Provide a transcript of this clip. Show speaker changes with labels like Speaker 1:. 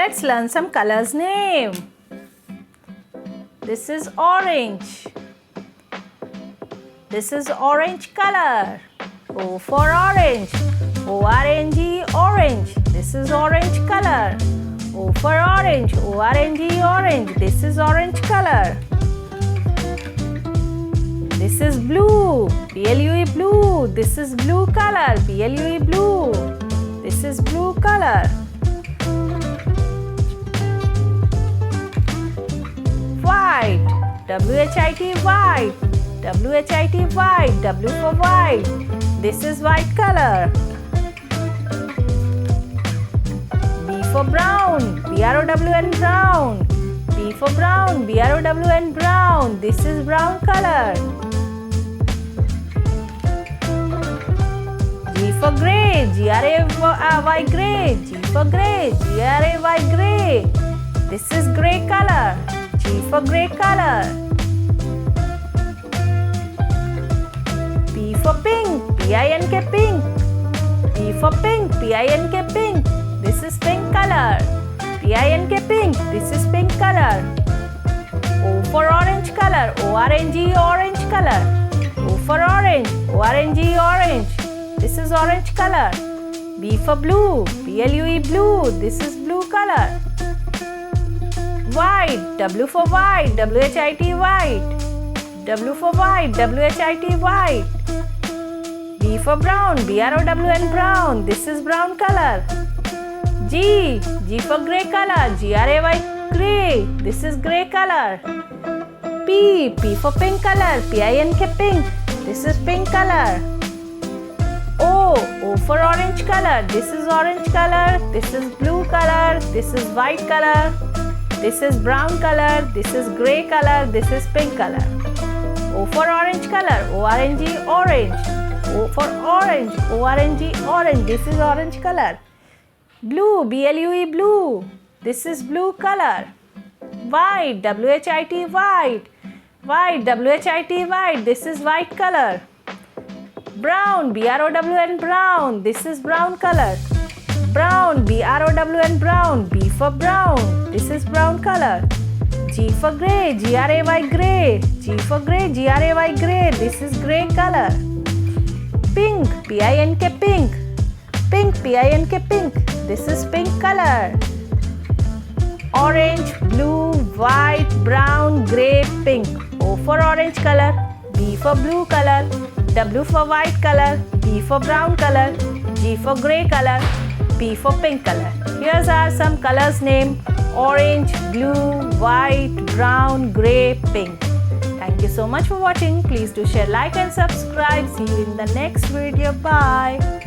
Speaker 1: Let's learn some colors name. This is orange. This is orange color. O for orange. O-R-N-G, orange. This is orange color. O for orange. O-R-N-G, orange. This is orange color. This is blue. B-L-U-E, blue. This is blue color. B-L-U-E, blue. This is blue color. White. W-H-I-T, white. W-H-I-T, white. W for white. This is white color. B for brown. B-R-O-W-N, brown. B for brown. B-R-O-W-N, brown. This is brown color. G for grey. G-R-A-Y, grey. G for grey. G-R-A-Y, grey. This is grey color. G for grey color. P for pink. P-I-N-K, pink. P for pink. P-I-N-K, pink. This is pink color. P-I-N-K, pink. This is pink color. O for orange color. O-R-N-G, orange color. O for orange. O-R-N-G, orange. This is orange color. B for blue. B-L-U-E, blue. This is blue color. White. W for white. W-H-I-T, white. W for white. W-H-I-T, white. B for brown. B-R-O-W-N, brown. This is brown color. G. G for grey color. G-R-A-Y, grey. This is grey color. P. P for pink color. P-I-N-K, pink. This is pink color. O. O for orange color. This is orange color. This is blue color. This is white color. This is brown color. This is grey color. This is pink color. O for orange color. O-R-N-G, orange. O for orange. O-R-N-G, orange. This is orange color. Blue. B-L-U-E, blue. This is blue color. White. W-H-I-T, white. White. W-H-I-T, white. This is white color. Brown. B-R-O-W-N, brown. This is brown color. Brown. B-R-O-W-N, brown. B for brown. This is brown color. G for grey. G-R-A-Y, grey. G for grey. G-R-A-Y, grey. This is grey color. Pink. P-I-N-K, pink. Pink. P-I-N-K, pink. This is pink color. Orange, blue, white, brown, grey, pink. O for orange color. B for blue color. W for white color. B for brown color. G for grey color. P for pink color. Here's are some colors name: orange, blue, white, brown, grey, pink. Thank you so much for watching. Please do share, like and subscribe. See you in the next video. Bye.